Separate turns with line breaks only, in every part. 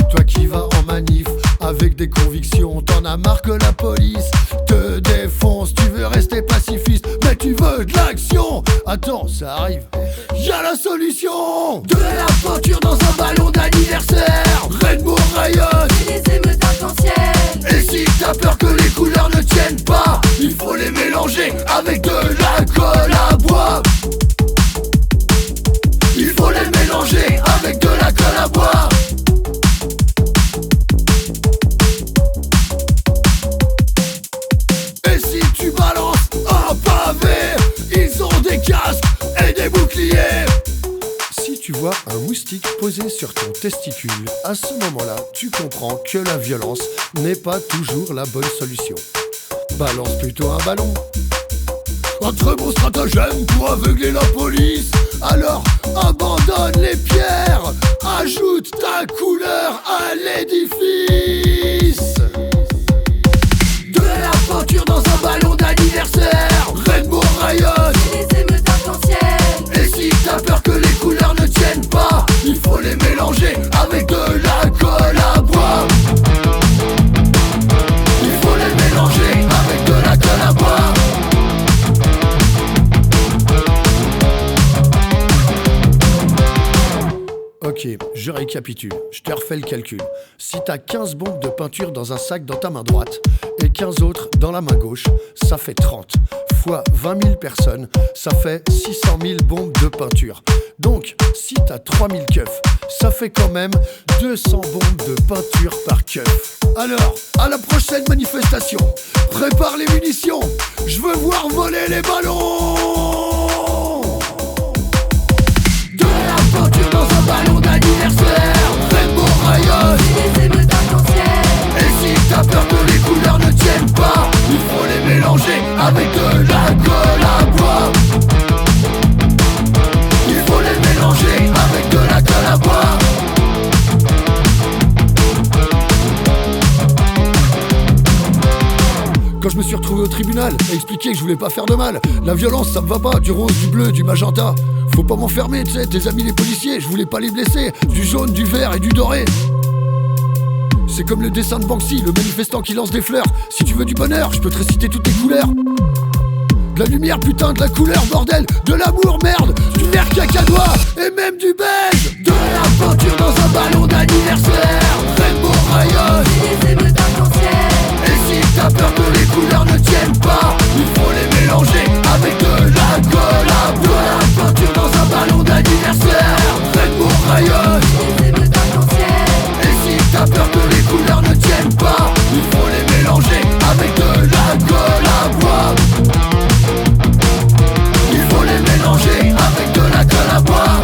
Toi qui vas en manif avec des convictions, t'en as marre que la police te défonce. Tu veux rester pacifiste, mais tu veux de l'action. Attends, ça arrive, y'a la solution. De la peinture dans un ballon d'anniversaire. Rainbow rayonne
et les émeutes arc-en-ciel.
Et si t'as peur que les couleurs ne tiennent pas, il faut les mélanger avec de la colle à bois. Il faut les mélanger avec de la colle à bois. Et si tu balances un pavé, ils ont des casques et des boucliers. Si tu vois un moustique posé sur ton testicule, à ce moment-là, tu comprends que la violence n'est pas toujours la bonne solution. Balance plutôt un ballon. Un très bon stratagème pour aveugler la police. Alors abandonne les pierres, ajoute ta couleur à l'édifice. De la peinture dans un ballon d'anniversaire. Rainbow rayonne
Et les émeutes arc-en-ciel.
et si t'as peur que les couleurs ne tiennent pas, il faut les mélanger avec de la colle à bois. Il faut les mélanger avec de la colle à bois. Ok, je récapitule, je te refais le calcul. Si t'as 15 bombes de peinture dans un sac dans ta main droite et 15 autres dans la main gauche, ça fait 30 fois 20 000 personnes, ça fait 600 000 bombes de peinture. Donc, si t'as 3000 keufs, ça fait quand même 200 bombes de peinture par keuf. Alors, à la prochaine manifestation, prépare les munitions, je veux voir voler les ballons. De la peinture dans un ballon d'anniversaire. Rainbow rayonne
Et les émeutes arc-en-ciel.
et si t'as peur que les couleurs ne tiennent pas, il faut les mélanger avec de la colle à bois. Il faut les mélanger avec de la colle à bois. Quand je me suis retrouvé au tribunal et expliqué que je voulais pas faire de mal, la violence ça me va pas, du rose, du bleu, du magenta. Faut pas m'enfermer, tu sais, tes amis les policiers, je voulais pas les blesser. Du jaune, du vert et du doré. C'est comme le dessin de Banksy, le manifestant qui lance des fleurs. Si tu veux du bonheur, je peux te réciter toutes les couleurs. De la lumière, putain, de la couleur, bordel. De l'amour, merde, du vert cacadois et même du beige. De la peinture dans un ballon d'anniversaire. Rainbow rayonne
Et les émeutes arc-en-ciel.
et si t'as peur que les couleurs ne tiennent pas, il faut les mélanger avec de la colle à bois. De la peinture dans un ballon d'anniversaire. Rainbow rayonne
Et les émeutes arc-en-ciel.
et si t'as peur que les couleurs ne tiennent pas, il faut les mélanger avec de la colle à bois. Il faut les mélanger avec de la colle à bois.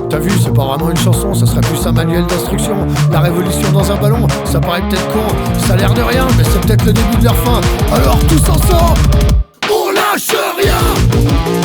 T'as vu, c'est pas vraiment une chanson, ça serait plus un manuel d'instruction. La révolution dans un ballon, ça paraît peut-être con, ça a l'air de rien, mais c'est peut-être le début de leur fin. Alors tous ensemble, on lâche rien.